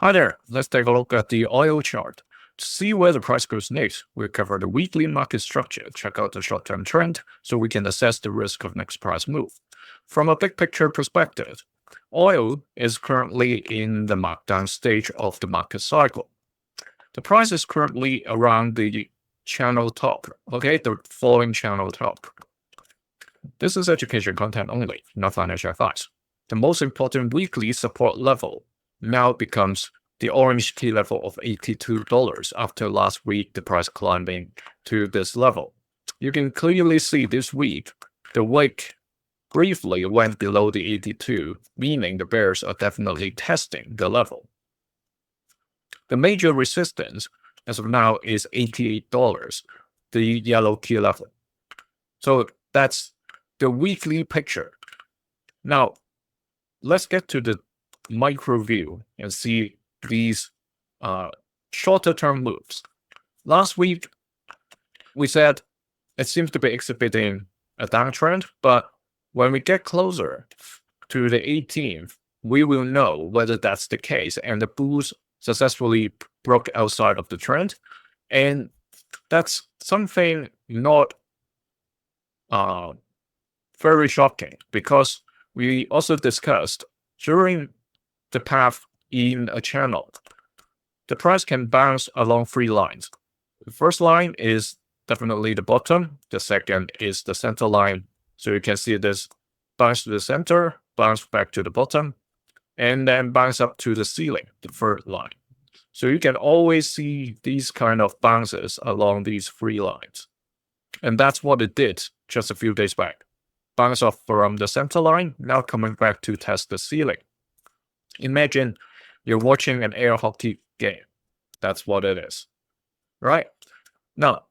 Hi there, let's take a look at the oil chart. To see where the price goes next, we'll cover the weekly market structure, check out the short-term trend, so we can assess the risk of next price move. From a big picture perspective, oil is currently in the markdown stage of the market cycle. The price is currently around the channel top, the falling channel top. This is education content only, not financial advice. The most important weekly support level now becomes the orange key level of $82 after last week the price climbing to this level. You can clearly see this week the wick briefly went below the 82, meaning the bears are definitely testing the level. The major resistance as of now is $88, the yellow key level. So that's the weekly picture. Now, let's get to the micro view and see these shorter term moves. Last week, we said it seems to be exhibiting a downtrend, but when we get closer to the 18th, we will know whether that's the case, and the bulls successfully broke outside of the trend. And that's something not very shocking, because we also discussed during the path in a channel, the price can bounce along three lines. The first line is definitely the bottom. The second is the center line. So you can see this bounce to the center, bounce back to the bottom, and then bounce up to the ceiling, the third line. So you can always see these kind of bounces along these three lines. And that's what it did just a few days back. Bounce off from the center line, now coming back to test the ceiling. Imagine you're watching an air hockey game. That's what it is, right? Now,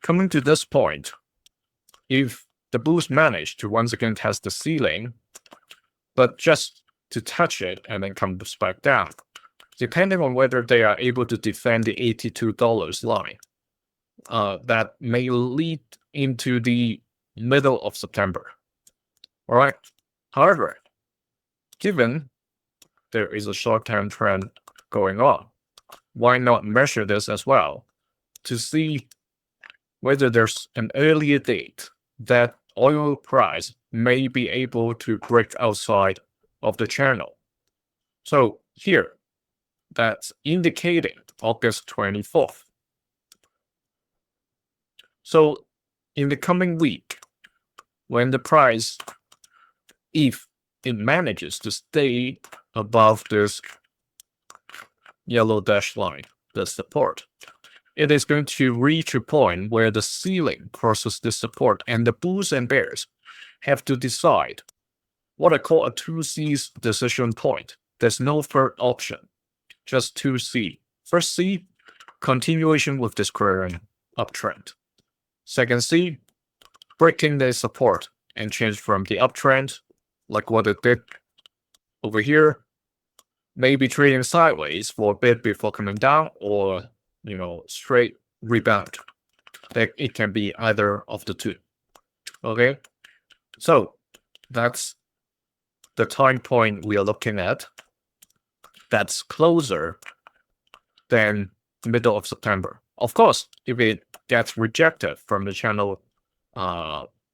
coming to this point, if the bulls manage to once again test the ceiling, but just to touch it and then come back down, depending on whether they are able to defend the $82 line, that may lead into the middle of September. All right. However, given there is a short-term trend going on, why not measure this as well to see whether there's an earlier date that oil price may be able to break outside of the channel. So here, that's indicating August 24th. So in the coming week, when the price, if it manages to stay above this yellow dashed line, the support, it is going to reach a point where the ceiling crosses this support, and the bulls and bears have to decide what I call a 2C's decision point. There's no third option, just 2C. First C, continuation with this current uptrend. Second C, breaking the support and change from the uptrend, like what it did over here, maybe trading sideways for a bit before coming down, or straight rebound. It can be either of the two. Okay, so that's the time point we are looking at. That's closer than the middle of September. Of course, if it gets rejected from the channel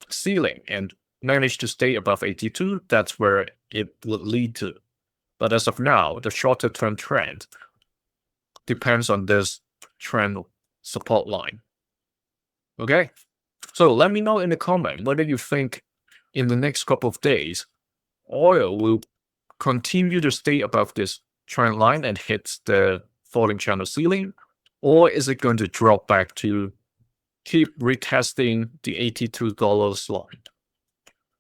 ceiling and manage to stay above 82, that's where it would lead to. But as of now, the shorter term trend depends on this trend support line. Okay, so let me know in the comment whether you think in the next couple of days oil will continue to stay above this trend line and hit the falling channel ceiling, or is it going to drop back to keep retesting the $82 line?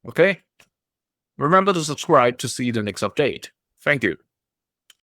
Okay, remember to subscribe to see the next update. Thank you.